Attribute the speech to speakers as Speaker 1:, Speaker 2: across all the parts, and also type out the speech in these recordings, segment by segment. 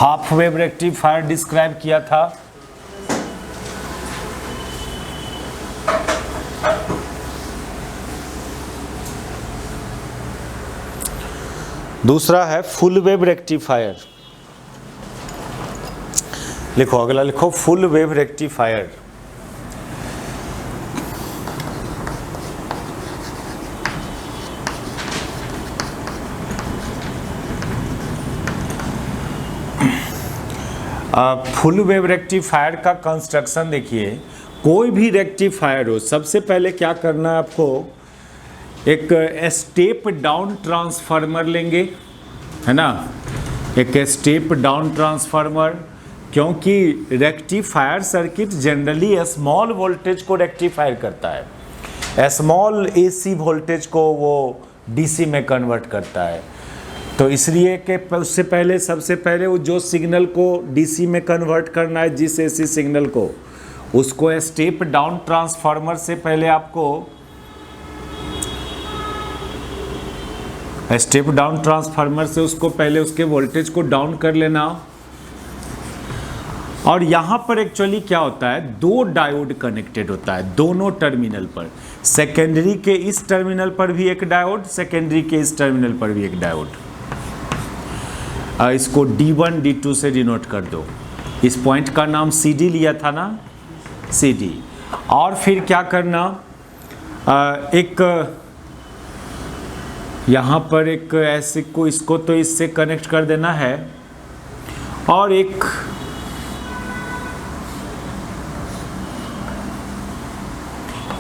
Speaker 1: Half wave rectifier describe किया था। दूसरा है फुल वेव रेक्टिफायर। लिखो, अगला लिखो full wave rectifier. Full wave rectifier का कंस्ट्रक्शन देखिए, कोई भी रेक्टिफायर हो सबसे पहले क्या करना है आपको, एक स्टेप डाउन ट्रांसफार्मर लेंगे, है ना, एक स्टेप डाउन ट्रांसफार्मर, क्योंकि rectifier circuit generally small voltage को रेक्टिफायर करता है, स्मॉल एसी वोल्टेज को वो डीसी में कन्वर्ट करता है। तो इसलिए कि उससे पहले सबसे पहले वो जो सिग्नल को डीसी में कन्वर्ट करना है, जिस एसी सिग्नल को, उसको स्टेप डाउन ट्रांसफार्मर से पहले आपको स्टेप डाउन ट्रांसफार्मर से उसको पहले उसके वोल्टेज को डाउन कर लेना। और यहाँ पर एक्चुअली क्या होता है, दो डायोड कनेक्टेड होता है दोनों टर्मिनल पर, सेकेंडरी के इस टर्मिनल पर भी एक डायोड, सेकेंडरी के इस टर्मिनल पर भी एक डायोड। इसको D1 D2 से डिनोट कर दो। इस पॉइंट का नाम CD लिया था ना, CD। और फिर क्या करना, एक यहाँ पर एक ऐसे को, इसको तो इससे कनेक्ट कर देना है, और एक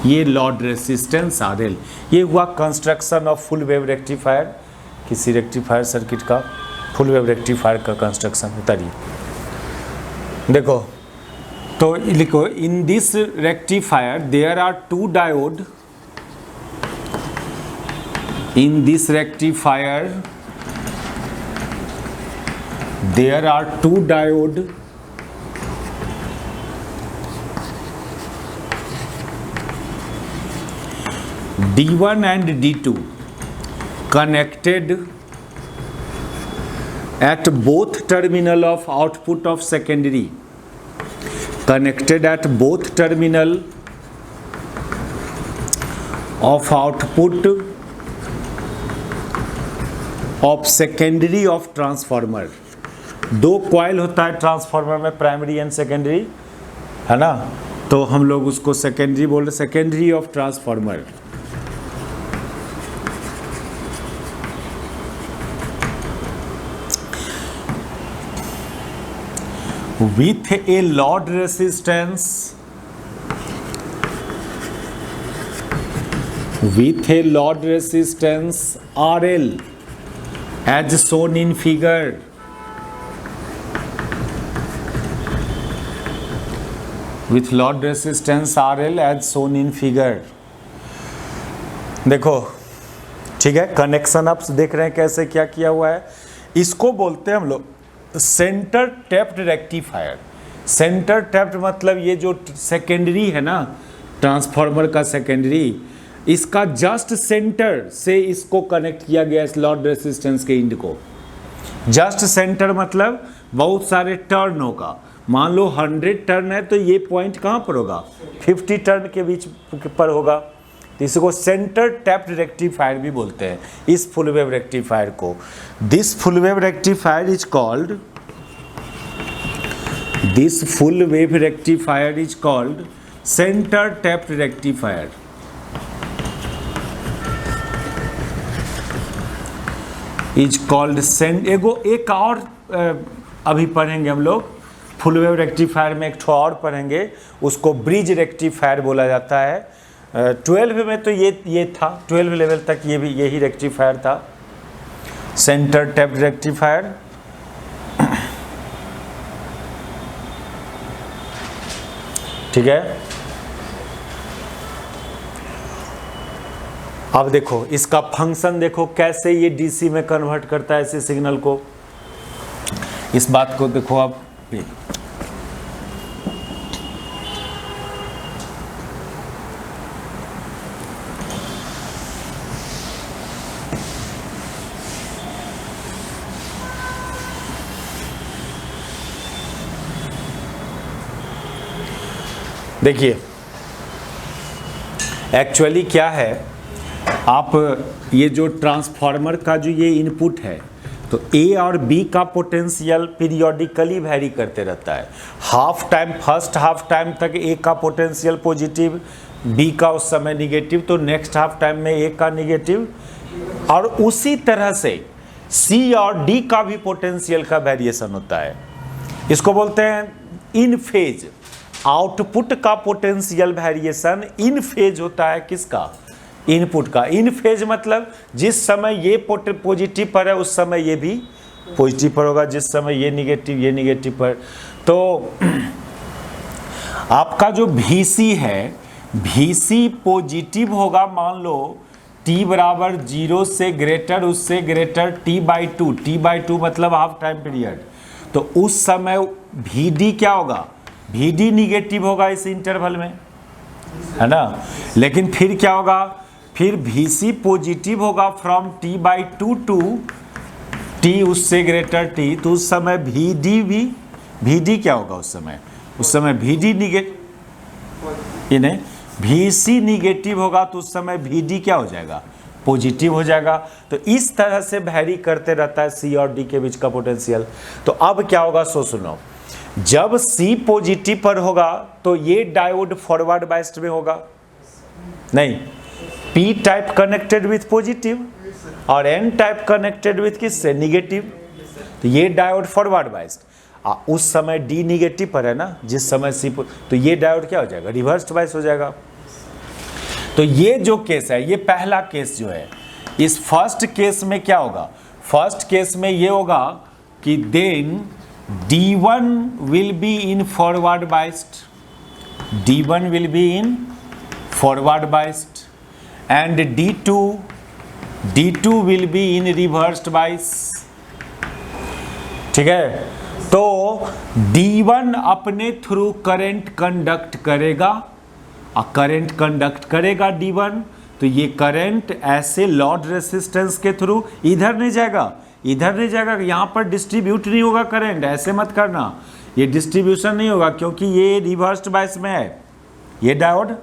Speaker 1: ये लॉड रेसिस्टेंस RL। ये हुआ construction of full wave rectifier. किसी रेक्टिफायर सर्किट का फुल वेव रेक्टिफायर का कंस्ट्रक्शन उतारिए। देखो तो लिखो, in this rectifier there are two diode, in this rectifier there are two diode D1 and D2 connected at both terminal of output of secondary, connected at both terminal of output of secondary of transformer। दो coil होता है transformer में, primary and secondary, है ना, तो हम लोग उसको सेकेंडरी बोल रहे, secondary of transformer. with a load resistance, with a load resistance RL as shown in figure, with load resistance RL as shown in figure। देखो ठीक है, कनेक्शन आप देख रहे हैं कैसे क्या किया हुआ है। इसको बोलते हैं हम लोग centre tapped rectifier. Centre tapped मतलब ये जो सेकेंडरी है ना, ट्रांसफार्मर का सेकेंडरी, इसका जस्ट सेंटर से इसको कनेक्ट किया गया इस लॉड रेसिस्टेंस के इंड को। जस्ट सेंटर मतलब बहुत सारे टर्न होगा, मान लो 100 टर्न है तो ये पॉइंट कहाँ पर होगा, 50 टर्न के बीच पर होगा, तो इसको सेंटर टैप्ड रेक्टिफायर भी बोलते हैं इस फुल वेव रेक्टिफायर को। This full wave rectifier is called, this full wave rectifier is called centre tapped rectifier. Is called एक और अभी पढ़ेंगे हम लोग, फुल वेव रेक्टिफायर में एक ठो और पढ़ेंगे, उसको ब्रिज रेक्टिफायर बोला जाता है। 12 में तो ये था, 12 लेवल तक ये भी यही रेक्टिफायर था, सेंटर टैप्ड रेक्टिफायर। ठीक है, अब देखो इसका फंक्शन देखो कैसे ये डीसी में कन्वर्ट करता है ऐसे सिग्नल को। इस बात को देखो आप, देखिए एक्चुअली क्या है, आप ये जो ट्रांसफार्मर का जो ये इनपुट है, तो ए और बी का पोटेंशियल पीरियोडिकली वैरी करते रहता है। Half time, first half time तक ए का पोटेंशियल पॉजिटिव, बी का उस समय निगेटिव, तो नेक्स्ट हाफ टाइम में ए का निगेटिव। और उसी तरह से सी और डी का भी पोटेंशियल का वेरिएशन होता है। इसको बोलते हैं इन फेज। आउटपुट का पोटेंशियल वेरिएशन इन फेज होता है, किसका? इनपुट का। इन फेज मतलब जिस समय ये पॉजिटिव पर है उस समय ये भी पॉजिटिव पर होगा, जिस समय ये निगेटिव पर। तो आपका जो VC है, VC पॉजिटिव होगा, मान लो t बराबर 0 से ग्रेटर, उससे ग्रेटर t/2, t/2 मतलब हाफ टाइम पीरियड। तो उस समय VD क्या होगा? VD निगेटिव होगा इस इंटरवल में, है ना। लेकिन फिर क्या होगा? फिर VC पॉजिटिव होगा फ्रॉम t/2 टू t उससे ग्रेटर t, तो उस समय VD क्या होगा उस समय? उस समय VD निगेटिव, इन्हें VC निगेटिव होगा, तो उस समय VD क्या हो जाएगा? पॉजिटिव हो जाएगा। तो इस तरह से वैरी करते रहता है C और D के बीच का पोटेंशियल। तो अब क्या होगा सो सुनो, जब C पॉजिटिव पर होगा तो ये डायोड फॉरवर्ड बायस्ड में होगा, नहीं, P type connected with positive और N टाइप कनेक्टेड विथ किससे? निगेटिव। तो ये डायोड फॉरवर्ड बायस्ड। उस समय D निगेटिव पर है ना, जिस समय C, तो ये डायोड क्या हो जाएगा? रिवर्स्ड बायस हो जाएगा। तो ये जो केस है, ये पहला केस जो है, इस फर्स्ट केस में क्या होगा? फर्स्ट केस में ये होगा कि then D1 will be in forward biased, D1 will be in forward biased and D2 will be in reversed bias। ठीक है, तो D1 अपने थ्रू करंट कंडक्ट करेगा, और करंट कंडक्ट करेगा D1, तो ये करंट ऐसे लॉड रेसिस्टेंस के थ्रू इधर नहीं जाएगा, इधर नहीं जाएगा, यहाँ पर डिस्ट्रीब्यूट नहीं होगा करंट। ऐसे मत करना, ये डिस्ट्रीब्यूशन नहीं होगा क्योंकि ये रिवर्स्ड बायस में है, ये डायोड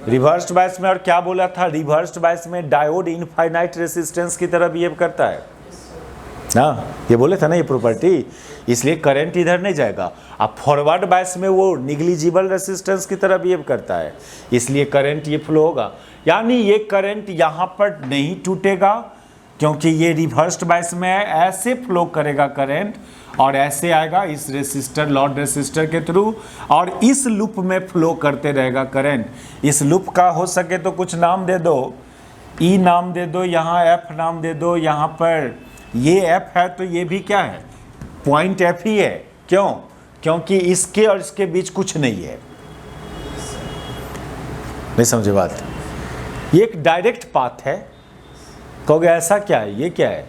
Speaker 1: रिवर्स्ड बायस में। और क्या बोला था? रिवर्स्ड बायस में डायोड इनफाइनाइट रेसिस्टेंस की तरह बिहेव करता है ना, ये बोले था ना ये प्रॉपर्टी, इसलिए करंट इधर नहीं जाएगा। अब फॉरवर्ड बायस में वो निग्लिजिबल रेसिस्टेंस की तरह बिहेव करता है, इसलिए करंट ये फ्लो होगा। यानी ये करंट यहाँ पर नहीं टूटेगा क्योंकि ये रिवर्स्ड बायस में है, ऐसे फ्लो करेगा करंट और ऐसे आएगा इस रेसिस्टर, लॉड रेसिस्टर के थ्रू, और इस लूप में फ्लो करते रहेगा करंट। इस लूप का हो सके तो कुछ नाम दे दो, E नाम दे दो, यहाँ F नाम दे दो, यहाँ पर ये F है तो ये भी क्या है? पॉइंट F ही है। क्यों? क्योंकि इसके और इसके बीच कुछ नहीं है। नहीं समझे बात? ये एक डायरेक्ट पाथ है। कहोगे ऐसा क्या है? ये क्या है?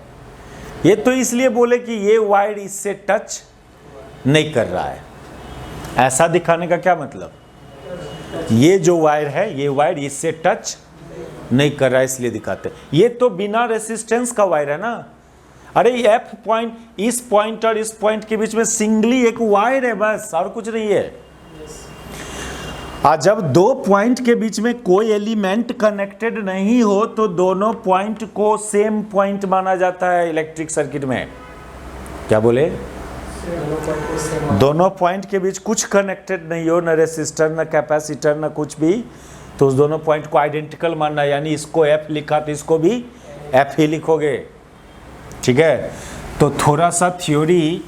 Speaker 1: ये तो इसलिए बोले कि ये वायर इससे टच नहीं कर रहा है। ऐसा दिखाने का क्या मतलब? ये जो वायर है, ये वायर इससे टच नहीं कर रहा है, इसलिए दिखाते। ये तो बिना रेसिस्टेंस का वायर है ना। अरे F पॉइंट, इस पॉइंट और इस पॉइंट के बीच में सिंगली एक वायर है बस, और कुछ नहीं है। जब दो पॉइंट के बीच में कोई एलिमेंट कनेक्टेड नहीं हो तो दोनों पॉइंट को सेम पॉइंट माना जाता है इलेक्ट्रिक सर्किट में। क्या बोले? दोनों पॉइंट के बीच कुछ कनेक्टेड नहीं हो, न रेसिस्टर न कैपेसिटर न कुछ भी, तो उस दोनों पॉइंट को आइडेंटिकल मानना। यानी इसको F लिखा तो इसको भी F ही लिखोगे। ठीक है, तो थोड़ा सा थ्योरी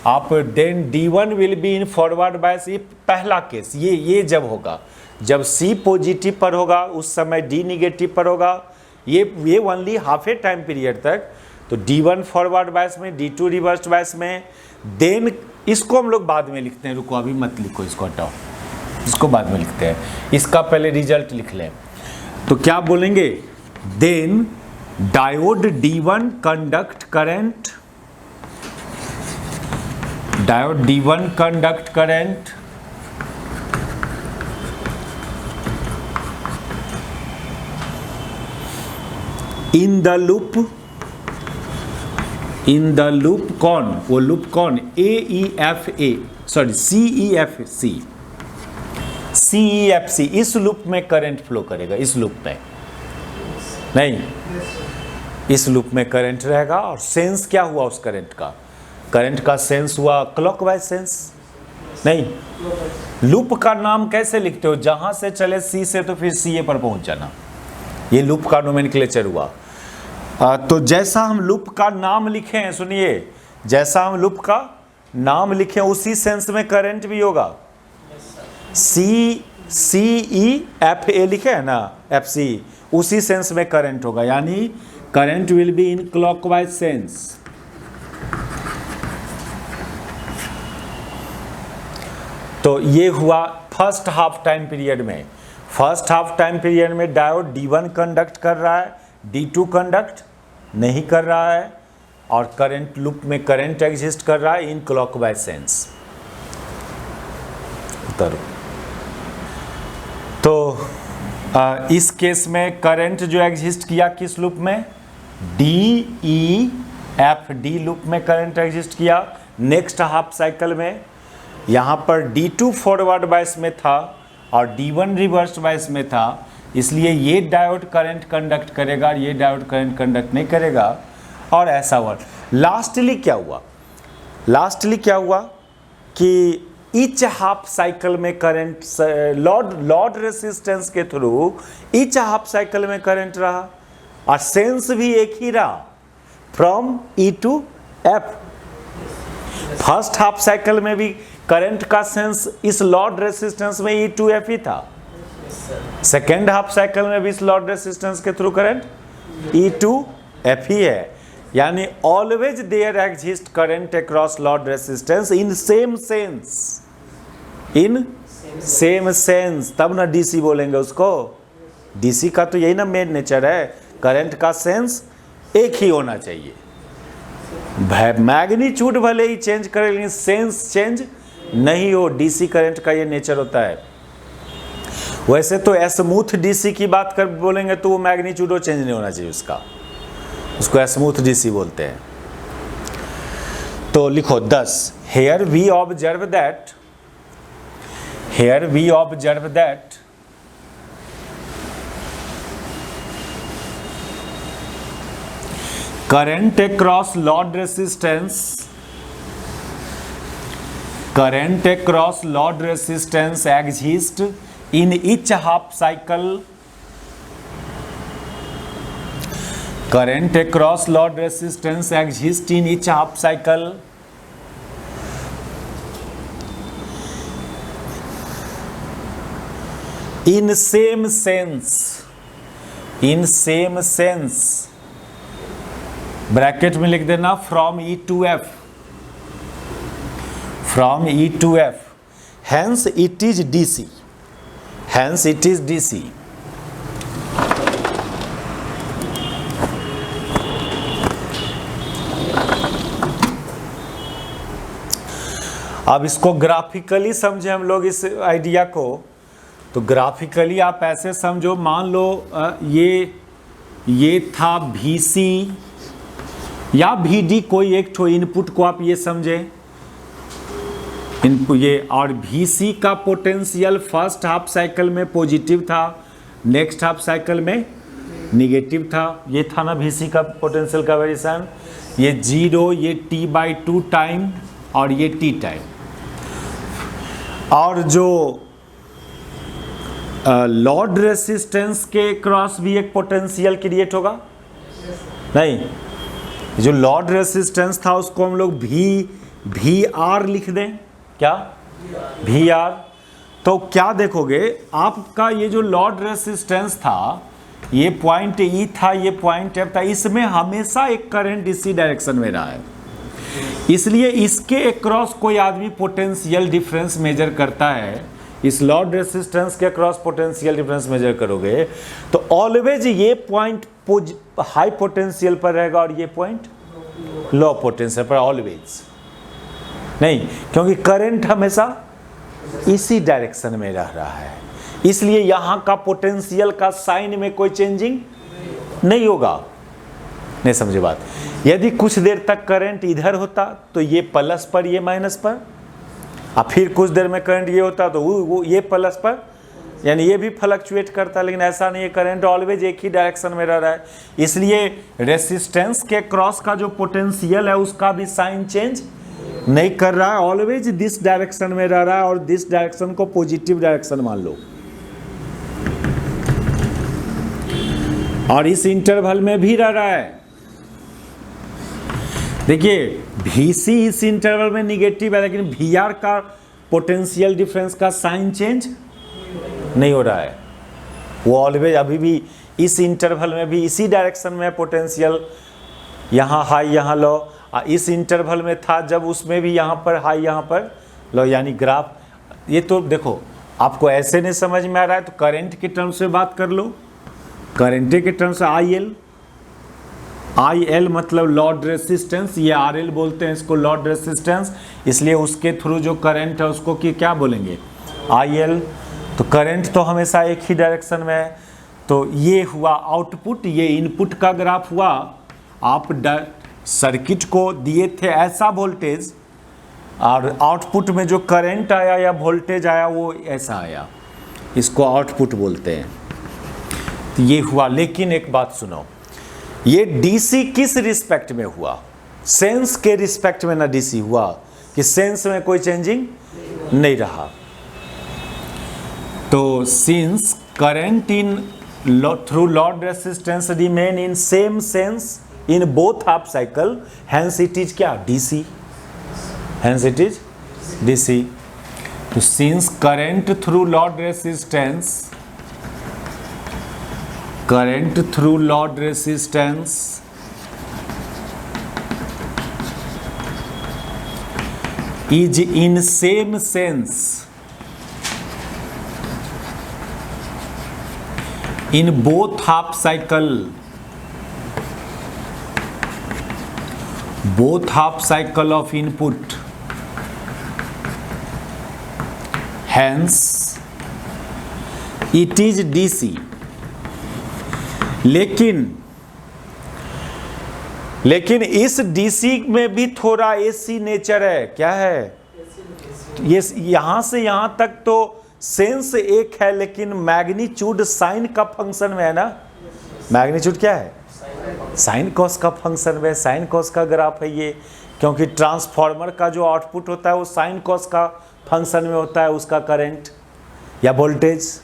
Speaker 1: आप, then D1 will be in forward bias. ये पहला केस, ये जब होगा, जब C पॉजिटिव पर होगा उस समय D निगेटिव पर होगा, ये ओनली हाफ ए टाइम पीरियड तक। तो D1 फॉरवर्ड बायस में, D2 रिवर्स बायस में। देन इसको हम लोग बाद में लिखते हैं, रुको अभी मत लिखो, इसको हटाओ, इसको बाद में लिखते हैं, इसका पहले रिजल्ट लिख लें। तो क्या बोलेंगे? Then diode D1 conduct current, diode D1 conduct current in the loop कौन? वो लूप कौन? CEFC CEFC, इस लूप में करंट फ्लो करेगा, इस लूप में नहीं, इस लूप में करंट रहेगा। और सेंस क्या हुआ उस करंट का? करंट का सेंस हुआ क्लॉकवाइज सेंस। नहीं, लूप का नाम कैसे लिखते हो? जहां से चले C से तो फिर CA पर पहुंच जाना, ये लूप का नोमेनक्लेचर हुआ। तो जैसा हम लूप का नाम लिखे हैं, सुनिए, जैसा हम लूप का नाम लिखे उसी सेंस में करंट भी होगा। CEFA लिखे है ना, FC, उसी सेंस में करंट होगा, यानी current will be in clockwise sense. तो ये हुआ फर्स्ट हाफ टाइम पीरियड में। फर्स्ट हाफ टाइम पीरियड में डायोड D1 कंडक्ट कर रहा है, D2 कंडक्ट नहीं कर रहा है, और करंट लूप में करंट एग्जिस्ट कर रहा है इन क्लॉकवाइज सेंस। उतरो। तो इस केस में करंट जो एग्जिस्ट किया किस लूप में? DEFD लूप में करंट एग्जिस्ट किया। नेक्स्ट हाफ साइकिल में यहाँ पर D2 फॉरवर्ड बायस में था और D1 रिवर्स बायस में था, इसलिए ये डायोड करंट कंडक्ट करेगा, ये डायोड करंट कंडक्ट नहीं करेगा, और ऐसा हुआ। लास्टली क्या हुआ? लास्टली क्या हुआ कि ईच हाफ साइकिल में करंट लॉर्ड रेसिस्टेंस के थ्रू ईच हाफ साइकिल में करंट रहा, और सेंस भी एक ही रहा, from E to F। First half cycle में भी करंट का सेंस इस लॉर्ड रेसिस्टेंस में E to F ही था। सेकेंड हाफ साइकिल में भी इस लॉर्ड रेसिस्टेंस के through current E to F ही है, यानी always there exist current across load resistance in same sense, in same sense, तब ना DC बोलेंगे उसको। DC का तो यही ना मेन नेचर है, करंट का सेंस एक ही होना चाहिए। मैग्नीट्यूड भले ही चेंज करे लेकिन सेंस चेंज नहीं हो, DC करंट का ये नेचर होता है। वैसे तो स्मूथ DC की बात कर बोलेंगे तो वो मैग्नीट्यूड चेंज नहीं होना चाहिए उसका, उसको स्मूथ DC बोलते हैं। तो लिखो 10। Here we observe that, here we observe that current across load resistance, current across load resistance exists in each half cycle, current across load resistance exists in each half cycle in same sense, in same sense, bracket में लिख देना from E to F, from E to F, hence it is DC, hence it is DC। अब इसको graphically समझे हम लोग इस idea को। तो ग्राफिकली आप ऐसे समझो, मान लो ये था VC या VD, कोई एक ठो इनपुट को आप ये समझे इनपुट ये, और VC का पोटेंशियल फर्स्ट हाफ साइकिल में पॉजिटिव था, नेक्स्ट हाफ साइकिल में निगेटिव था। ये था ना VC का पोटेंशियल का वेरिएशन, ये 0, ये T/2 टाइम और ये T टाइम। और जो लॉर्ड रेसिस्टेंस के क्रॉस भी एक पोटेंशियल क्रिएट होगा, नहीं, जो लॉर्ड रेसिस्टेंस था उसको हम लोग VR लिख दें, क्या VR। तो क्या देखोगे, आपका ये जो लॉर्ड रेसिस्टेंस था, ये पॉइंट E था, ये पॉइंट F था, इसमें हमेशा एक करंट इसी डायरेक्शन में रहा है, इसलिए इसके अक्रॉस कोई आदमी पोटेंशियल डिफरेंस मेजर करता है, इस लॉर्ड रेसिस्टेंस के अक्रॉस पोटेंशियल डिफरेंस मेजर करोगे तो ऑलवेज ये पॉइंट हाई पोटेंशियल पर रहेगा और ये पॉइंट लो पोटेंशियल पर, ऑलवेज नहीं, क्योंकि करंट हमेशा इसी डायरेक्शन में रह रहा है, इसलिए यहां का पोटेंशियल का साइन में कोई चेंजिंग नहीं होगा। नहीं समझे बात? यदि कुछ देर तक करंट इधर होता तो ये प्लस पर, ये माइनस पर, अब फिर कुछ देर में करंट ये होता तो वो ये प्लस पर, यानी ये भी फ्लक्चुएट करता है, लेकिन ऐसा नहीं है, करंट ऑलवेज एक ही डायरेक्शन में रह रहा है। इसलिए रेसिस्टेंस के क्रॉस का जो पोटेंशियल है उसका भी साइन चेंज नहीं कर रहा है, ऑलवेज दिस डायरेक्शन में रह रहा है, और दिस डायरेक्शन को पॉजिटिव डायरेक्शन मान लो। और इस इंटरवल में भी रह रहा है। देखिए Vc इस इंटरवल में निगेटिव है, लेकिन Vr का पोटेंशियल डिफरेंस का साइन चेंज नहीं हो रहा है, वो ऑलवेज अभी भी इस इंटरवल में भी इसी डायरेक्शन में पोटेंशियल, यहाँ हाई यहाँ लो, इस इंटरवल में था जब उसमें भी यहाँ पर हाई यहाँ पर लो, यानी ग्राफ। ये तो देखो आपको ऐसे नहीं समझ में आ रहा है तो करंट के टर्म्स में बात कर लो। करंट के टर्म्स IL मतलब लॉर्ड रेसिस्टेंस, ये RL बोलते हैं इसको, लॉर्ड रेसिस्टेंस, इसलिए उसके थ्रू जो करंट है उसको क्या बोलेंगे, IL। तो करंट तो हमेशा एक ही डायरेक्शन में है। तो ये हुआ आउटपुट, ये इनपुट का ग्राफ हुआ। आप सर्किट को दिए थे ऐसा वोल्टेज, और आउटपुट में जो करंट आया या वोल्टेज आया वो ऐसा आया, इसको आउटपुट बोलते हैं। तो ये हुआ। लेकिन एक बात सुनो, ये डीसी किस रिस्पेक्ट में हुआ, सेंस के रिस्पेक्ट में ना डीसी हुआ, कि सेंस में कोई चेंजिंग नहीं रहा। तो since current in through load resistance remain in same sense in both half cycle, hence it is क्या, DC, hence it is DC. तो since current through load resistance, current through load resistance is in same sense in both half cycle of input, hence it is DC। लेकिन इस DC में भी थोड़ा AC nature है। क्या है, ये यहां से यहां तक तो सेंस एक है, लेकिन मैग्नीट्यूड साइन का फंक्शन में है ना। मैग्नीट्यूड क्या है, साइन कॉस का फंक्शन में, साइन कॉस का ग्राफ है ये, क्योंकि ट्रांसफार्मर का जो आउटपुट होता है वो साइन कॉस का फंक्शन में होता है, उसका करंट या वोल्टेज।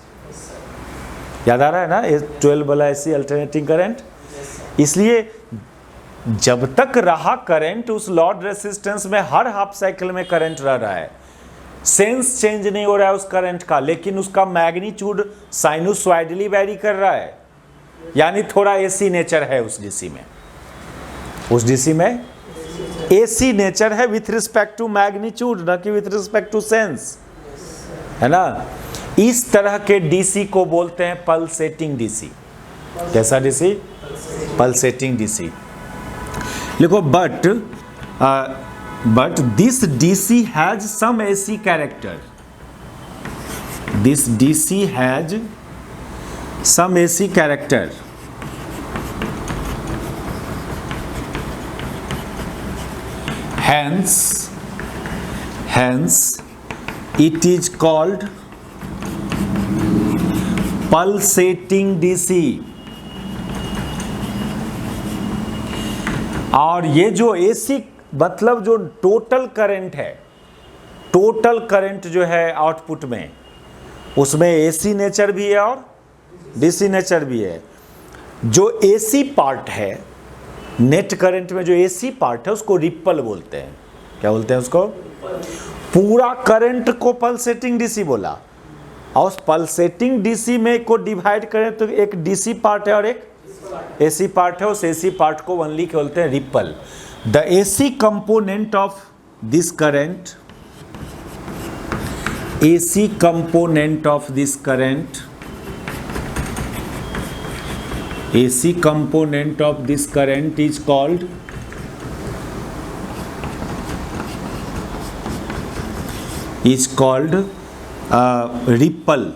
Speaker 1: याद आ रहा है ना, ये 12 वाला ऐसी अल्टरनेटिंग करंट। इसलिए जब तक रहा करंट उस लॉर्ड रेसिस्टेंस में, हर हाफ साइकिल में करंट रह रहा है, सेंस चेंज नहीं हो रहा है उस करंट का, लेकिन उसका मैग्नीट्यूड साइनोसॉइडली वैरी कर रहा है, यानी थोड़ा एसी नेचर है उस डीसी में। उस डीसी में एसी नेचर है विथ रिस्पेक्ट टू मैग्नीट्यूड, न कि विथ रिस्पेक्ट टू सेंस, है ना। इस तरह के डीसी को बोलते हैं पल्सेटिंग डीसी। कैसा डीसी, पल्सेटिंग डीसी। देखो but this DC has some AC character, this DC has some AC character, hence it is called pulsating DC। और ये जो एसी मतलब जो टोटल करंट है, टोटल करंट जो है आउटपुट में, उसमें एसी नेचर भी है और डीसी नेचर भी है। जो एसी पार्ट है, नेट करंट में जो एसी पार्ट है उसको रिपल बोलते हैं। क्या बोलते हैं उसको, पूरा करंट को पल्सेटिंग डीसी बोला। और उस पल्सेटिंग डीसी में को डिवाइड करें तो एक डीसी पार्ट है और एक एसी पार्ट है। उस एसी पार्ट को ओनली बोलते हैं ripple. The AC component of this current, AC component of this current, AC component of this current is called ripple।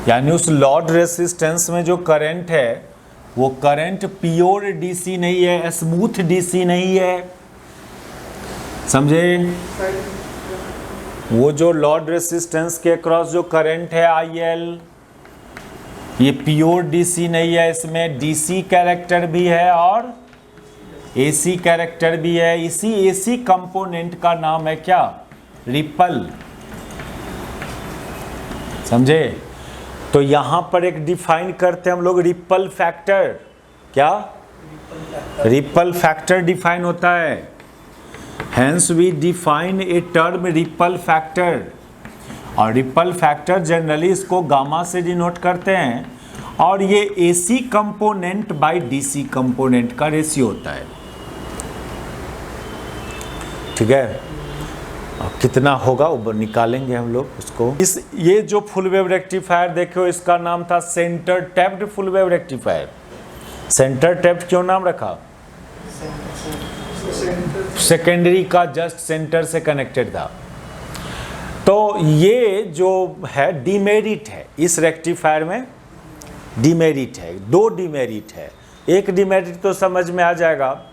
Speaker 1: यानी उस लॉर्ड रेसिस्टेंस में जो करंट है वो करंट प्योर डीसी नहीं है, स्मूथ डीसी नहीं है, समझे? वो जो लॉर्ड रेसिस्टेंस के अक्रॉस जो करंट है IL, ये प्योर डीसी नहीं है, इसमें डीसी कैरेक्टर भी है और एसी कैरेक्टर भी है। इसी एसी कंपोनेंट का नाम है क्या? रिपल, समझे? तो यहां पर एक डिफाइन करते हैं हम लोग रिपल फैक्टर। क्या? रिपल फैक्टर डिफाइन होता है। Hence we define a term ripple factor, और रिपल फैक्टर जनरली इसको गामा से डिनोट करते हैं, और ये AC component by DC component का रेशियो होता है। ठीक है, अब कितना होगा वो निकालेंगे हम लोग उसको। ये जो फुल वेव रेक्टिफायर देखो, इसका नाम था centre tapped full wave rectifier. Centre tapped क्यों नाम रखा? सेकेंडरी का जस्ट सेंटर से कनेक्टेड था। तो ये जो है डिमेरिट है इस रेक्टिफायर में, डिमेरिट है, दो डिमेरिट है। एक डिमेरिट तो समझ में आ जाएगा,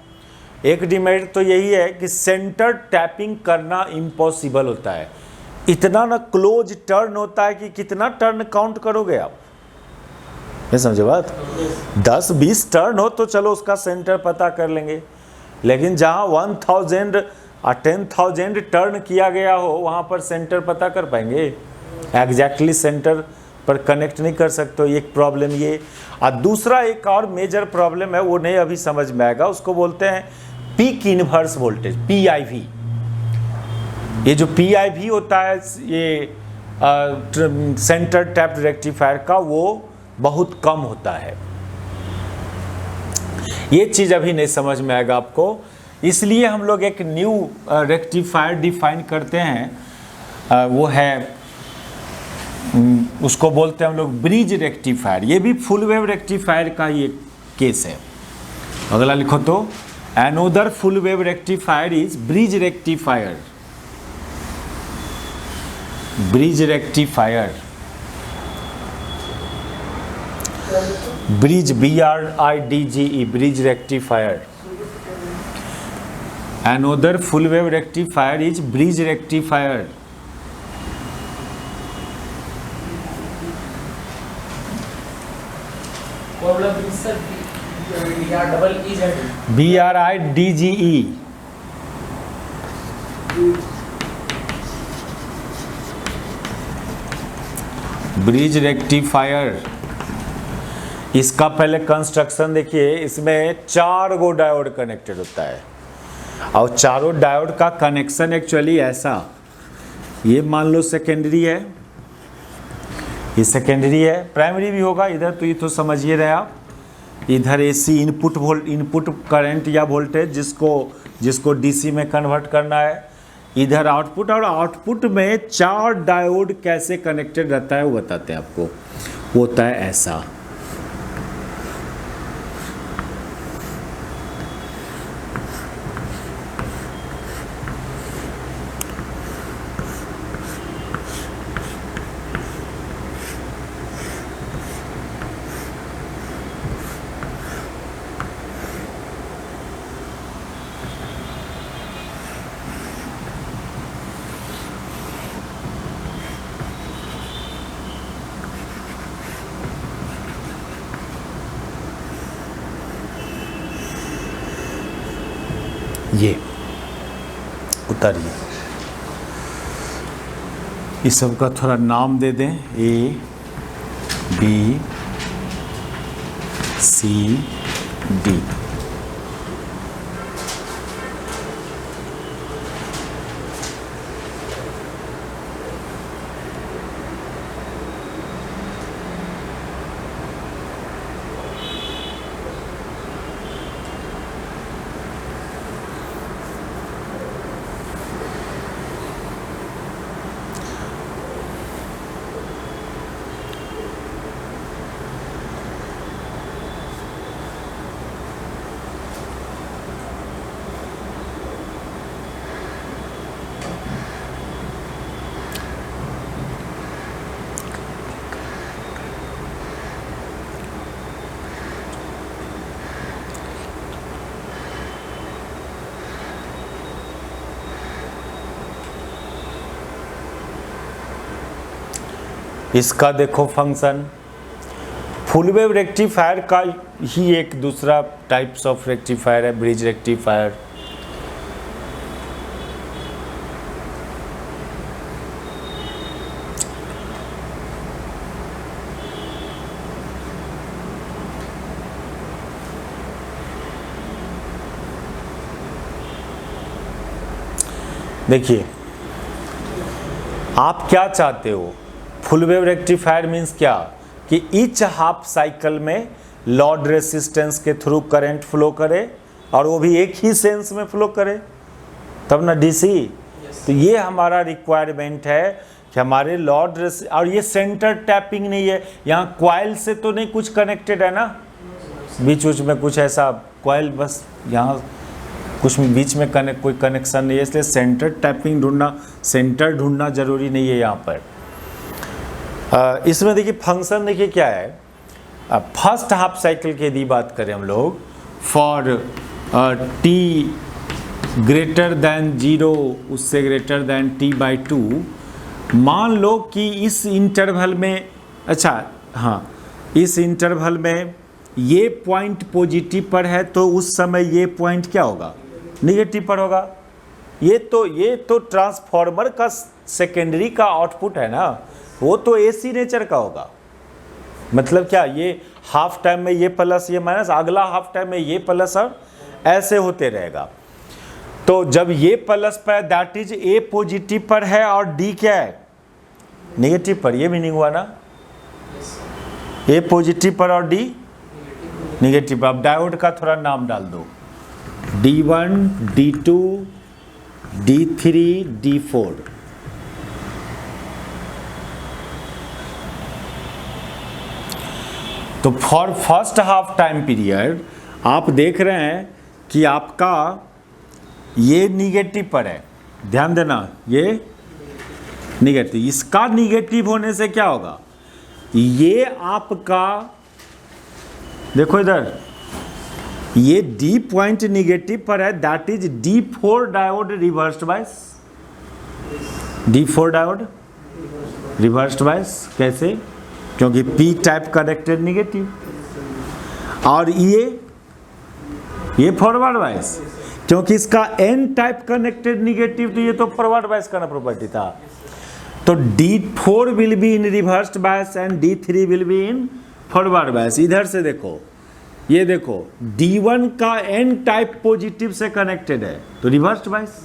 Speaker 1: एक डिमेरिट तो यही है कि सेंटर टैपिंग करना इम्पॉसिबल होता है। इतना ना क्लोज टर्न होता है कि कितना टर्न काउंट करोगे आप, ये समझे बात? 10-20 टर्न हो तो चलो उसका सेंटर पता कर लेंगे, लेकिन जहाँ 1000 और 10,000 टर्न किया गया हो वहाँ पर सेंटर पता कर पाएंगे? एग्जैक्टली सेंटर पर कनेक्ट नहीं कर सकते। एक प्रॉब्लम ये, और दूसरा एक और मेजर प्रॉब्लम है, वो नहीं अभी समझ में आएगा, उसको बोलते हैं पीक इनवर्स वोल्टेज, PIV। ये जो PIV होता है ये सेंटर टैप्ड रेक्टिफायर का, वो बहुत कम होता है। ये चीज़ अभी नहीं समझ में आएगा आपको, इसलिए हम लोग एक न्यू रेक्टिफायर डिफाइन करते हैं, वो है उसको बोलते हैं हम लोग ब्रिज रेक्टिफायर। ये भी फुल वेव रेक्टिफायर का ये केस है। अगला लिखो तो, another full wave rectifier is bridge rectifier. Bridge rectifier, bridge BRIDGE, bridge rectifier. Another full wave rectifier is bridge rectifier. BRIDGE, bridge rectifier. इसका पहले कंस्ट्रक्शन देखिए, इसमें 4 गो डायोड कनेक्टेड होता है, और चारों डायोड का कनेक्शन एक्चुअली ऐसा, ये मान लो सेकेंडरी है, ये सेकेंडरी है, प्राइमरी भी होगा इधर, तो ये तो समझिए रहे आप। इधर एसी इनपुट करंट या वोल्टेज जिसको डीसी में कन्वर्ट करना है, इधर आउटपुट, और आउटपुट में 4 डायोड कैसे कनेक्टेड रहता है वो बताते हैं आपको। वो होता है ऐसा, ये उतारिए, इस सब का थोड़ा नाम दे दें, ABCD। इसका देखो फंक्शन। फुल वेव रेक्टिफायर का ही एक दूसरा टाइप्स ऑफ रेक्टिफायर है ब्रिज रेक्टिफायर। देखिए आप क्या चाहते हो, फुल वेव रेक्टिफायर मीन्स क्या कि ईच हाफ साइकिल में लॉड रेसिस्टेंस के थ्रू करंट फ्लो करे और वो भी एक ही सेंस में फ्लो करे, तब ना डीसी। तो ये हमारा रिक्वायरमेंट है कि हमारे लॉड और ये सेंटर टैपिंग नहीं है, यहाँ क्वाइल से तो नहीं कुछ कनेक्टेड है ना, बीच बीच में कुछ ऐसा क्वाइल, बस यहाँ कुछ बीच में कोई कनेक्शन नहीं है, इसलिए सेंटर टैपिंग ढूंढना, सेंटर ढूंढना जरूरी नहीं है यहाँ पर। इसमें देखिए फंक्शन देखिए क्या है। फर्स्ट हाफ साइकिल की यदि बात करें हम लोग, फॉर टी ग्रेटर दैन 0 उससे ग्रेटर दैन t/2, मान लो कि इस इंटरवल में, अच्छा हाँ, इस इंटरवल में ये पॉइंट पॉजिटिव पर है तो उस समय ये पॉइंट क्या होगा, निगेटिव पर होगा। ये तो ट्रांसफॉर्मर का सेकेंडरी का आउटपुट है ना, वो तो एसी नेचर का होगा। मतलब क्या, ये हाफ टाइम में ये प्लस ये माइनस, अगला हाफ टाइम में ये प्लस और ऐसे होते रहेगा। तो जब ये प्लस पर दैट इज ए पॉजिटिव पर है और डी क्या है, नेगेटिव पर, ये मीनिंग हुआ ना, ए पॉजिटिव पर और डी नेगेटिव पर। अब डायोड का थोड़ा नाम डाल दो, D1, D2, D3, D4। तो for first half time period आप देख रहे हैं कि आपका ये निगेटिव पर है, ध्यान देना, ये निगेटिव। इसका निगेटिव होने से क्या होगा, ये आपका देखो इधर, ये D पॉइंट निगेटिव पर है, that is D4 diode reversed bias. D4 diode reversed bias कैसे, क्योंकि P टाइप कनेक्टेड निगेटिव, और ये फॉरवर्ड बायस, क्योंकि इसका N टाइप कनेक्टेड निगेटिव, तो ये तो फॉरवर्ड बायस का ना प्रॉपर्टी था। तो D4 will be in reversed bias and D3 will be in forward बायस। इधर से देखो, ये देखो D1 का N टाइप पॉजिटिव से कनेक्टेड है तो रिवर्स्ड बायस,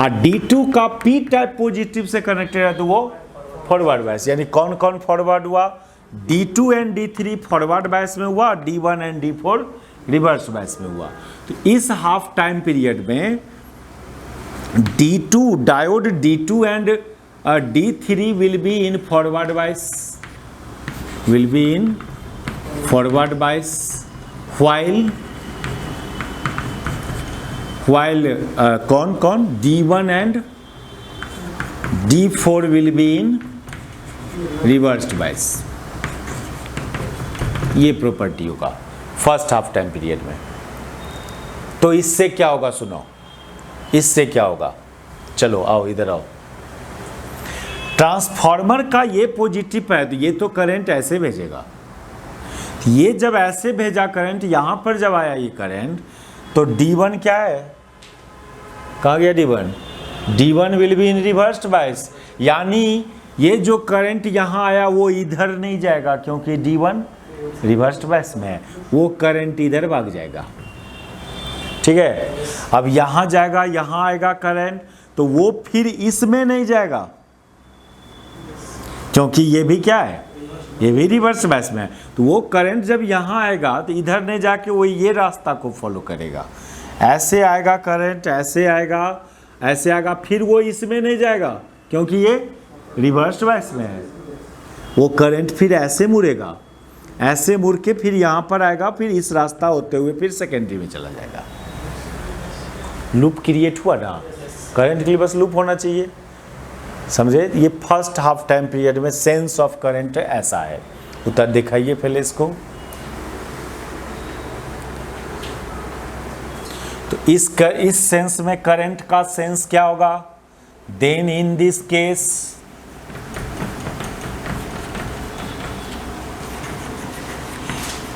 Speaker 1: और D2 का P टाइप पॉजिटिव से कनेक्टेड है तो वो फॉरवर्ड बायस। यानी कौन कौन फॉरवर्ड हुआ, D2 and D3 forward bias में हुआ, D1 and D4 reverse bias में हुआ। तो इस हाफ टाइम पीरियड में D2 diode D2 and D3 will be in forward bias, will be in forward bias, while कौन D1 and D4 will be in reversed bias. ये property होगा first half time period में। तो इससे क्या होगा, सुनो, इससे क्या होगा, चलो आओ इधर आओ। ट्रांसफॉर्मर का ये पॉजिटिव है तो ये तो करंट ऐसे भेजेगा, ये जब ऐसे भेजा करंट, यहां पर जब आया ये करंट, तो D1 क्या है, कहाँ गया D1, D1 will be in reversed bias. यानी ये जो करंट यहां आया वो इधर नहीं जाएगा, क्योंकि D1 रिवर्स्ड बायस में है, वो करंट इधर भाग जाएगा। ठीक है, अब यहां जाएगा, यहां आएगा करंट, तो वो फिर इसमें नहीं जाएगा, क्योंकि ये भी क्या है, ये भी रिवर्स बायस में है। तो वो करंट जब यहाँ आएगा तो इधर नहीं जाके वो ये रास्ता को फॉलो करेगा, ऐसे आएगा करंट, ऐसे आएगा, फिर वो इसमें नहीं जाएगा क्योंकि ये रिवर्स बायस में है। वो करंट फिर ऐसे मुड़ेगा, ऐसे मुड़ के फिर यहाँ पर आएगा, फिर इस रास्ता होते हुए फिर सेकेंडरी में चला जाएगा। लूप क्रिएट हुआ ना, करंट के लिए बस लूप होना चाहिए, समझे। ये फर्स्ट हाफ टाइम पीरियड में सेंस ऑफ करंट ऐसा है। उत्तर दिखाइए पहले इसको। तो इस सेंस में करंट का सेंस क्या होगा, then in this case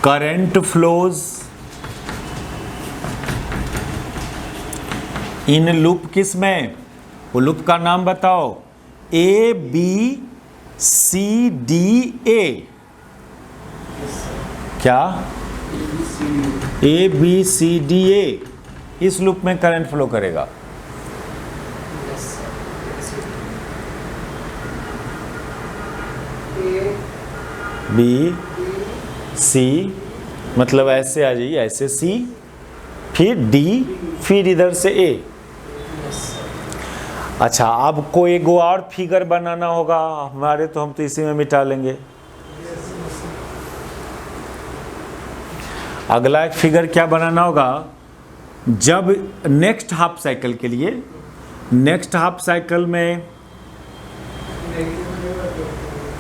Speaker 1: current flows in loop किस में, वो लूप का नाम बताओ, A B C D A, क्या, A B C D A, इस लूप में करंट फ्लो करेगा। बी सी मतलब ऐसे आ जाइए, ऐसे सी, फिर डी, फिर इधर से ए। अच्छा, आपको एक और फिगर बनाना होगा हमारे, तो हम तो इसी में मिटा लेंगे। अगला एक फिगर क्या बनाना होगा, जब नेक्स्ट हाफ साइकिल के लिए, नेक्स्ट हाफ साइकिल में,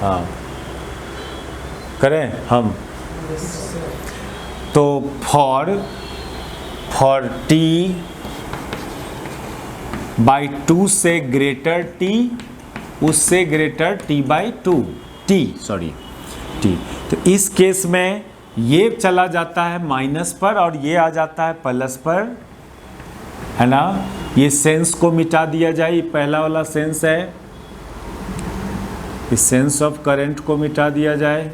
Speaker 1: हाँ करें हम, तो फॉर टी बाई 2 से ग्रेटर टी, उससे ग्रेटर टी बाई 2, टी, तो इस केस में ये चला जाता है माइनस पर और ये आ जाता है प्लस पर, है ना। ये सेंस को मिटा दिया जाए, ये पहला वाला सेंस है, इस सेंस ऑफ करंट को मिटा दिया जाए।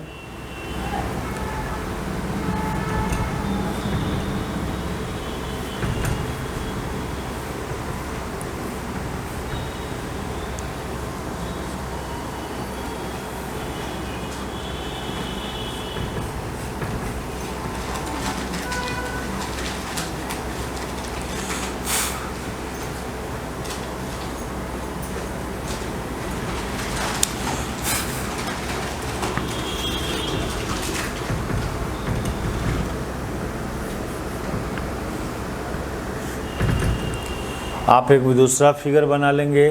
Speaker 1: आप एक दूसरा फिगर बना लेंगे।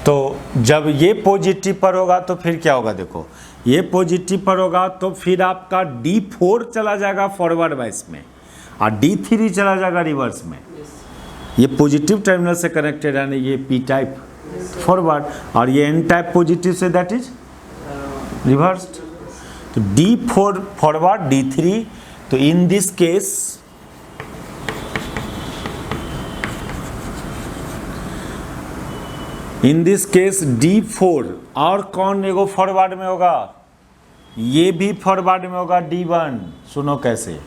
Speaker 1: तो जब ये पॉजिटिव पर होगा तो फिर क्या होगा, देखो ये पॉजिटिव पर होगा तो फिर आपका D4 चला जाएगा फॉरवर्ड वाइस में और D3 चला जाएगा रिवर्स में। ये पॉजिटिव टर्मिनल से कनेक्टेड है, ये P टाइप फॉरवर्ड, और ये N type positive say that is reversed. तो D4 फॉरवर्ड, D3, तो इन दिस केस D4 और कौन एगो फॉरवर्ड में होगा, ये भी फॉरवर्ड में होगा D1। सुनो कैसे,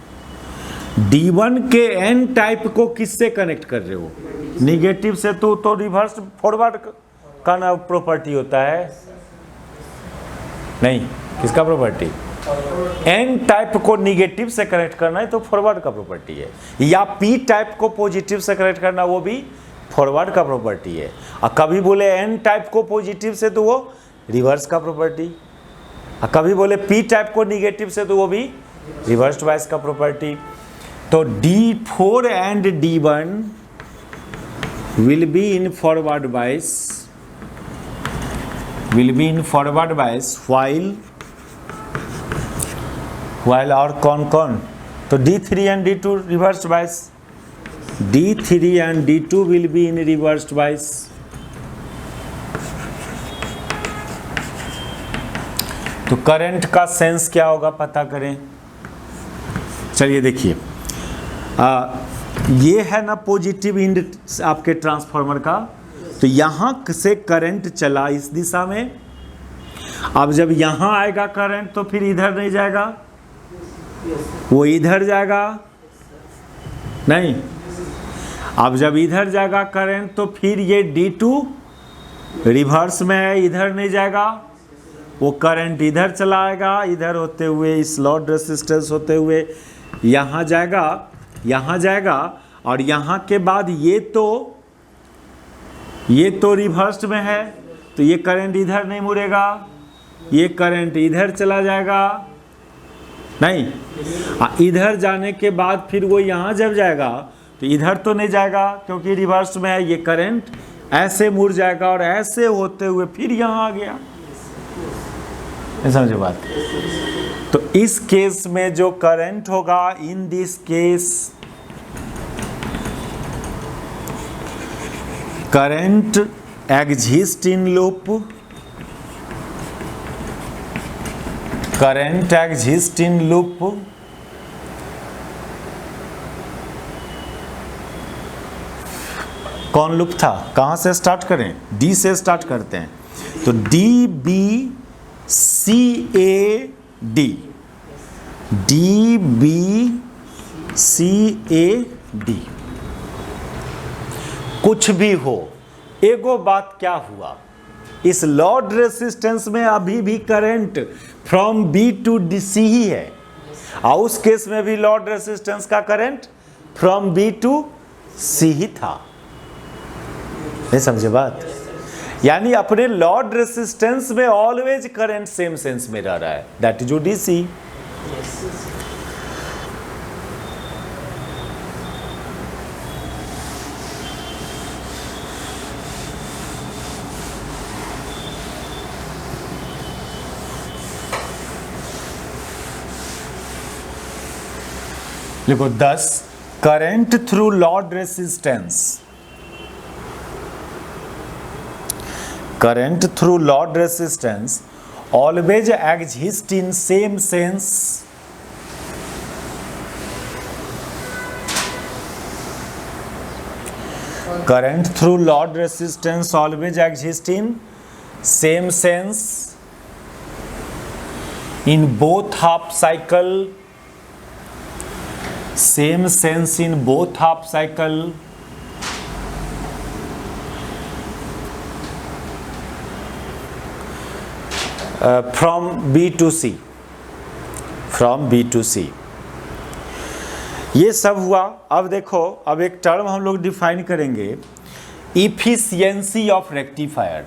Speaker 1: D1 के N टाइप को किससे कनेक्ट कर रहे हो, निगेटिव से, तो रिवर्स फॉरवर्ड का ना प्रॉपर्टी होता है, नहीं किसका प्रॉपर्टी, N टाइप को निगेटिव से कनेक्ट करना है तो फॉरवर्ड का प्रॉपर्टी है, या P टाइप को पॉजिटिव से कनेक्ट करना वो भी फॉरवर्ड का प्रॉपर्टी है। और कभी बोले N टाइप को पॉजिटिव से तो वो रिवर्स का प्रॉपर्टी, और कभी बोले P टाइप को निगेटिव से तो वो भी रिवर्स वाइस का प्रॉपर्टी। तो D4 and D1 will be in forward bias, while और कौन, तो D3 and D2 reversed bias, D3 and D2 will be in reversed bias। तो करंट का सेंस क्या होगा पता करें। चलिए देखिए, ये है ना पॉजिटिव इंड आपके ट्रांसफार्मर का, तो यहाँ से करंट चला इस दिशा में, अब जब यहाँ आएगा करंट तो फिर इधर नहीं जाएगा, वो इधर जाएगा, नहीं, अब जब इधर जाएगा करंट तो फिर ये D2 रिवर्स में है, इधर नहीं जाएगा, वो करंट इधर चला आएगा, इधर होते हुए इस लोड रेसिस्टेंस होते हुए यहाँ जाएगा, और यहाँ के बाद ये तो रिवर्स में है, तो ये करंट इधर नहीं मुड़ेगा, ये करंट इधर चला जाएगा, नहीं, इधर जाने के बाद फिर वो यहाँ जब जाएगा तो इधर तो नहीं जाएगा क्योंकि रिवर्स में है, ये करंट ऐसे मुड़ जाएगा और ऐसे होते हुए फिर यहाँ आ गया। समझे बात। तो इस केस में जो करंट होगा, इन this case current exist in loop, current exist in loop कौन लूप था, कहां से स्टार्ट करें, डी से स्टार्ट करते हैं, तो D B C A D, D B C A D, कुछ भी हो, एगो बात क्या हुआ, इस लॉर्ड रेसिस्टेंस में अभी भी current from B to D C ही है, और उस केस में भी लॉर्ड रेसिस्टेंस का current from B to C ही था। नहीं समझे बात, यानी अपने लॉर्ड रेसिस्टेंस में ऑलवेज करंट सेम सेंस में रह रहा है, दैट इज डीसी। देखो 10 current through load resistance, current through Lord resistance always exist in same sense, current through Lord resistance always exist in same sense in both half cycle, same sense in both half cycle, from B to C, from B to C। ये सब हुआ। अब देखो, अब एक term हम लोग define करेंगे, efficiency of rectifier,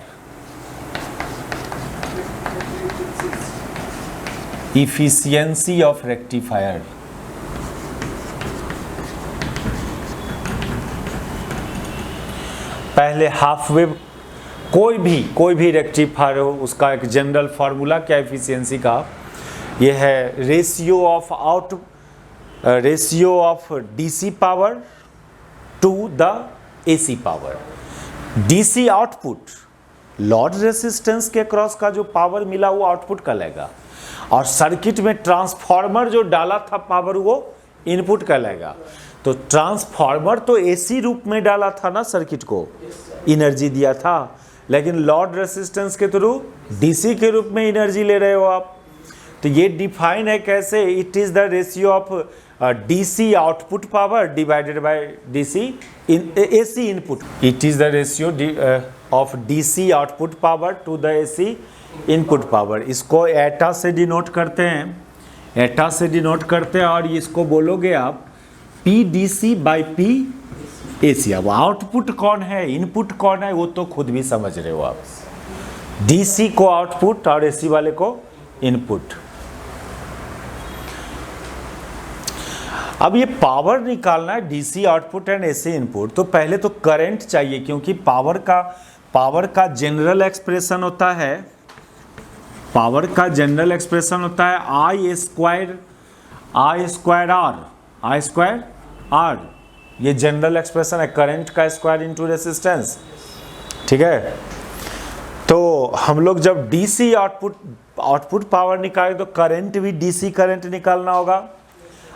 Speaker 1: efficiency of rectifier, पहले हाफ वेव, कोई भी रेक्टिफायर हो, उसका एक जनरल फार्मूला क्या एफिशिएंसी का, ये है ratio of DC power to the AC power. DC output load resistance के क्रॉस का जो पावर मिला वो आउटपुट कहलाएगा, और सर्किट में ट्रांसफार्मर जो डाला था पावर वो इनपुट कहलाएगा। तो ट्रांसफार्मर तो एसी रूप में डाला था ना, सर्किट को एनर्जी दिया था, लेकिन लॉर्ड रेसिस्टेंस के थ्रू डीसी के रूप में एनर्जी ले रहे हो आप। तो ये डिफाइन है कैसे, it is the ratio of DC output power divided by DC AC input, it is the ratio of DC output power to the AC input power. इसको एटा से डिनोट करते हैं, एटा से डिनोट करते हैं, और इसको बोलोगे आप P DC by P AC. अब आउटपुट कौन है, इनपुट कौन है, वो तो खुद भी समझ रहे हो आप। डीसी को आउटपुट और एसी वाले को इनपुट। अब ये पावर निकालना है, DC output and AC input, तो पहले तो करंट चाहिए, क्योंकि पावर का जनरल एक्सप्रेशन होता है, पावर का जनरल एक्सप्रेशन होता है आई स्क्वायर आर, ये जनरल एक्सप्रेशन है, करंट का स्क्वायर इनटू रेसिस्टेंस, ठीक है। तो हम लोग जब डीसी आउटपुट पावर निकालें तो करंट भी डीसी करंट निकालना होगा,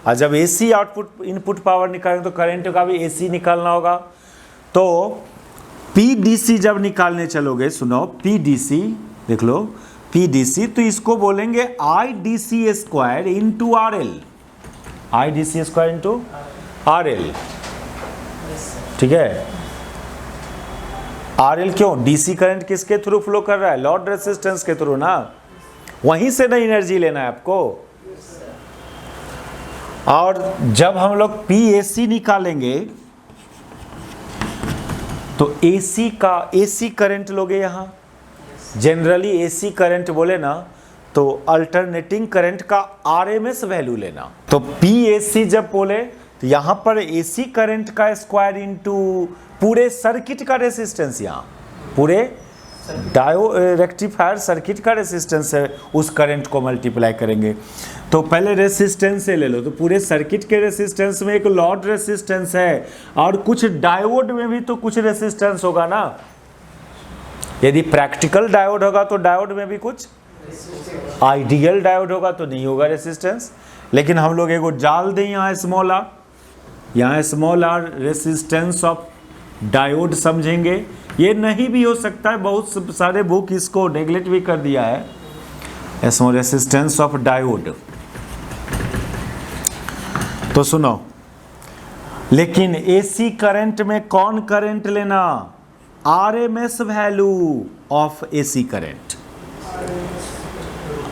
Speaker 1: और जब एसी आउटपुट इनपुट पावर निकालें तो करंट का भी एसी निकालना होगा। तो पी डीसी जब निकालने चलोगे, सुनो, पी डीसी देख लो, पी डीसी, तो इसको बोलेंगे I DC square into R L, I DC square into R L, ठीक है। आर एल क्यों, डीसी करंट किसके थ्रू फ्लो कर रहा है, लॉर्ड रेसिस्टेंस के थ्रू ना, वहीं से ना एनर्जी लेना है आपको। और जब हम लोग पी एसी निकालेंगे तो एसी करंट लोगे, यहां जनरली एसी करंट बोले ना तो अल्टरनेटिंग करंट का आरएमएस वैल्यू लेना। तो पी एसी जब बोले तो यहां पर एसी करंट का स्क्वायर इनटू पूरे सर्किट का रेसिस्टेंस, यहां पूरे रेक्टिफायर सर्किट का रेसिस्टेंस है, उस करंट को मल्टीप्लाई करेंगे। तो पहले रेसिस्टेंस से ले लो, तो पूरे सर्किट के रेसिस्टेंस में एक लॉड रेसिस्टेंस है और कुछ डायोड में भी तो कुछ रेसिस्टेंस होगा ना। यदि प्रैक्टिकल डायोड होगा तो डायोड में भी कुछ, आइडियल डायोड होगा तो नहीं होगा रेसिस्टेंस। लेकिन हम लोग एगो डाल दें यहाँ स्मॉल आर, यहाँ small R resistance of diode समझेंगे। ये नहीं भी हो सकता है, बहुत सारे बुक इसको नेगलेक्ट भी कर दिया है, स्मॉल रेसिस्टेंस ऑफ डायोड। तो सुनो, लेकिन एसी करंट में कौन करंट लेना, RMS value of AC current,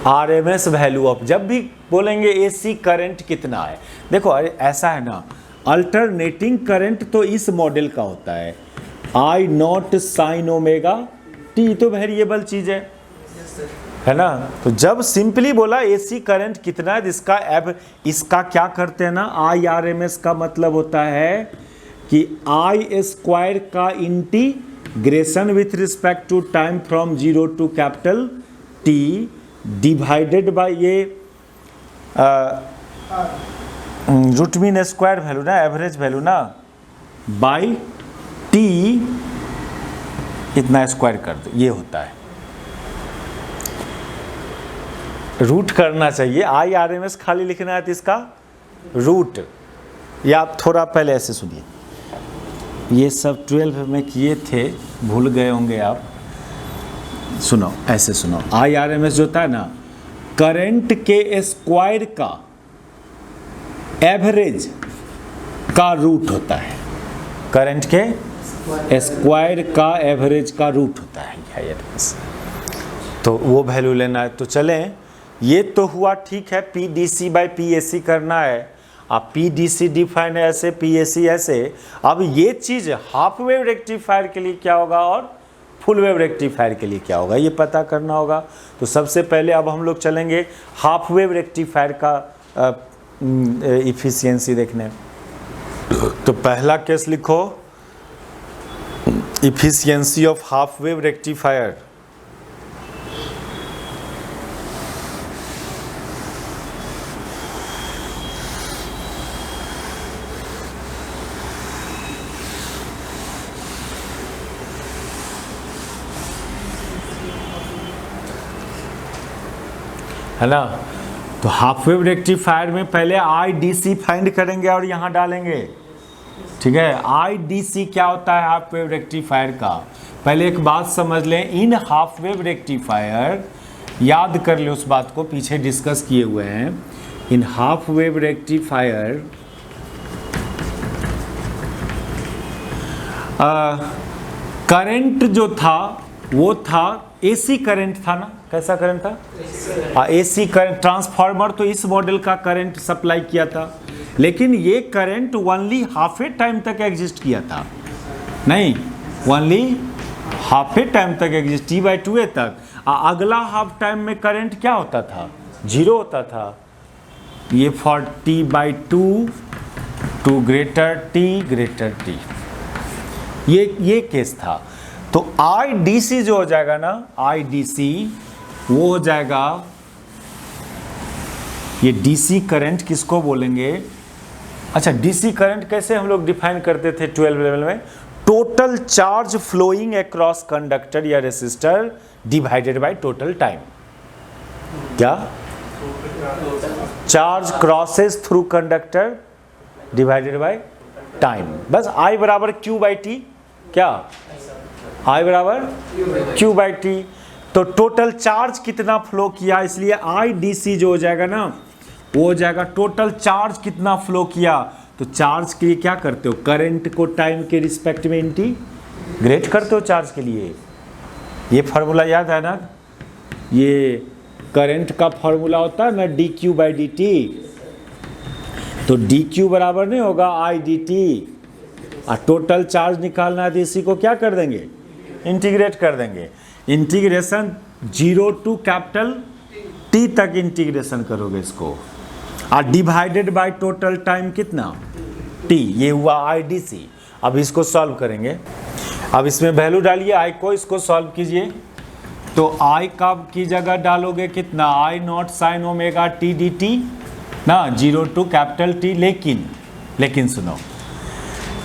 Speaker 1: RMS value of, जब भी बोलेंगे एसी करंट कितना है। देखो ऐसा है ना, अल्टरनेटिंग करंट तो इस मॉडल का होता है, आई नॉट साइन ओमेगा टी, तो वेरिएबल चीज है ना। तो जब सिंपली बोला एसी करंट कितना है, इसका क्या करते हैं ना, आई आर एम एस का मतलब होता है कि आई स्क्वायर का integration with respect to time from 0 to capital T divided by ये रूट मीन स्क्वायर वैल्यू ना, एवरेज वैल्यू ना, बाई टी इतना स्क्वायर कर दो, ये होता है। रूट करना चाहिए, आई आर एम एस खाली लिखना है तो इसका रूट, या आप थोड़ा पहले ऐसे सुनिए, ये सब 12 में किए थे, भूल गए होंगे आप। सुनो ऐसे सुनो, आई आर एम एस जो होता है ना, करंट के स्क्वायर का एवरेज का रूट होता है, करंट के स्क्वायर का एवरेज का रूट होता है, तो वो वैल्यू लेना है। तो चलें, ये तो हुआ ठीक है, P D C by P A C करना है। अब पी डी सी डिफाइन है ऐसे, पी ए सी ऐसे। अब ये चीज़ हाफ वेव रेक्टिफायर के लिए क्या होगा और फुल वेव रेक्टिफायर के लिए क्या होगा, ये पता करना होगा। तो सबसे पहले अब हम लोग चलेंगे हाफ वेव रेक्टिफायर का इफिशियंसी देखने। तो पहला केस लिखो, efficiency of half wave rectifier. है ना। तो हाफ वेव रेक्टिफायर में पहले आई डी सी फाइंड करेंगे और यहाँ डालेंगे, ठीक है। आई डी सी क्या होता है हाफ वेव रेक्टिफायर का, पहले एक बात समझ लें, इन हाफ वेव रेक्टिफायर, याद कर ले उस बात को, पीछे डिस्कस किए हुए हैं। In half wave rectifier current जो था वो था एसी करंट था ना, कैसा करंट था, एसी करंट। ट्रांसफार्मर तो इस मॉडल का करंट सप्लाई किया था, लेकिन ये करंट ओनली हाफ ए टाइम तक एग्जिस्ट किया था, नहीं, ओनली हाफ ए टाइम तक एग्जिस्ट, T/2a तक। अगला हाफ टाइम में करंट क्या होता था, 0 होता था। ये for T/2 to greater T, ये केस था। तो IDC जो हो जाएगा ना, IDC वो हो जाएगा, ये DC करंट किसको बोलेंगे। अच्छा, DC करंट कैसे हम लोग डिफाइन करते थे 12 लेवल में, total charge flowing across conductor या resistor divided by total time. क्या, charge crosses through conductor divided by time, बस I बराबर Q/T। क्या, I बराबर Q/T। तो टोटल चार्ज कितना फ्लो किया, इसलिए IDC जो हो जाएगा ना, वो हो जाएगा टोटल चार्ज कितना फ्लो किया। तो चार्ज के लिए क्या करते हो, करंट को टाइम के रिस्पेक्ट में इंटीग्रेट करते हो चार्ज के लिए। ये फार्मूला याद है ना, ये करंट का फार्मूला होता है ना, dQ/dt। तो dQ बराबर नहीं होगा IDT, और टोटल चार्ज निकालना है तो इसी को क्या कर देंगे, इंटीग्रेट कर देंगे। इंटीग्रेशन 0 टू कैपिटल T तक इंटीग्रेशन करोगे इसको, और डिवाइडेड बाय टोटल टाइम कितना, T, ये हुआ IDC। अब इसको सॉल्व करेंगे। अब इसमें वैल्यू डालिए आई को, इसको सॉल्व कीजिए। तो आई का की जगह डालोगे कितना, I naught sine omega T D T ना, 0 टू कैपिटल टी। लेकिन सुनो,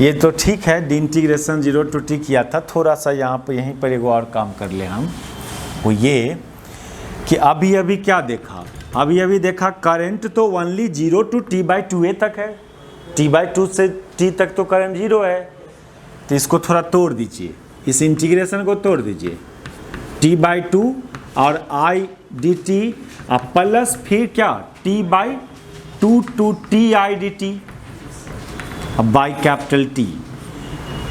Speaker 1: ये तो ठीक है, डी इंटीग्रेशन 0 टू टी किया था, थोड़ा सा यहाँ पर यहीं पर एक और काम कर ले हम, वो ये कि अभी क्या देखा, अभी देखा करंट तो ओनली 0 टू t/2a तक है, t/2 से t तक तो करंट 0 है। तो इसको थोड़ा तोड़ दीजिए, इस इंटीग्रेशन को तोड़ दीजिए, t/2 और i dt प्लस फिर क्या t/2 to ti dt by capital T।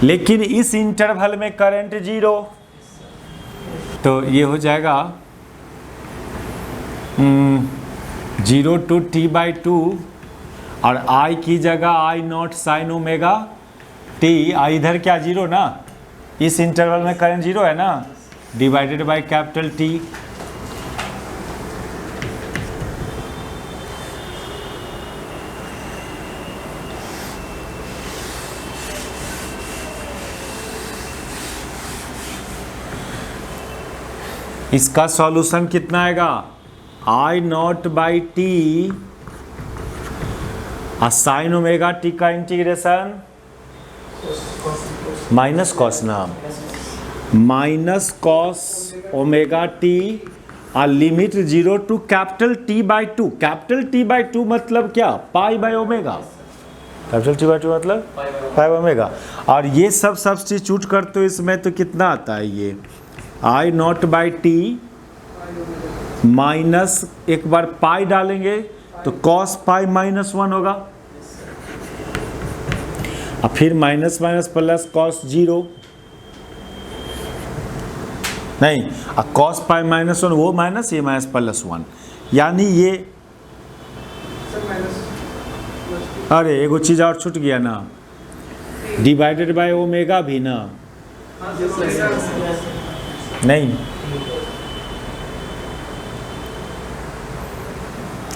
Speaker 1: लेकिन इस इंटरवल में करंट 0, तो ये हो जाएगा 0 टू t/2 और i की जगह आई नॉट साइन ओमेगा टी, इधर क्या 0 ना, इस इंटरवल में करंट 0 है ना, डिवाइडेड बाय कैपिटल T। इसका सॉल्यूशन कितना आएगा, I naught by T sine omega T का इंटीग्रेशन माइनस कॉस ना, माइनस कॉस ओमेगा टी और limit 0 to capital t/2। Capital t/2 मतलब क्या, pi by omega, capital t/2 मतलब पाई बाय ओमेगा। और ये सब सब्स्टिट्यूट करते हो इसमें तो कितना आता है, ये आई नॉट बाई टी माइनस, एक बार पाई डालेंगे तो कॉस पाई -1 होगा, और फिर माइनस प्लस कॉस 0 नहीं, कॉस पाई -1 वो माइनस, ये माइनस +1, यानी ये अरे एगो चीज और छूट गया ना, डिवाइडेड बाय ओमेगा भी ना, नहीं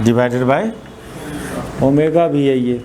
Speaker 1: डिवाइडेड बाय ओमेगा भी है ये।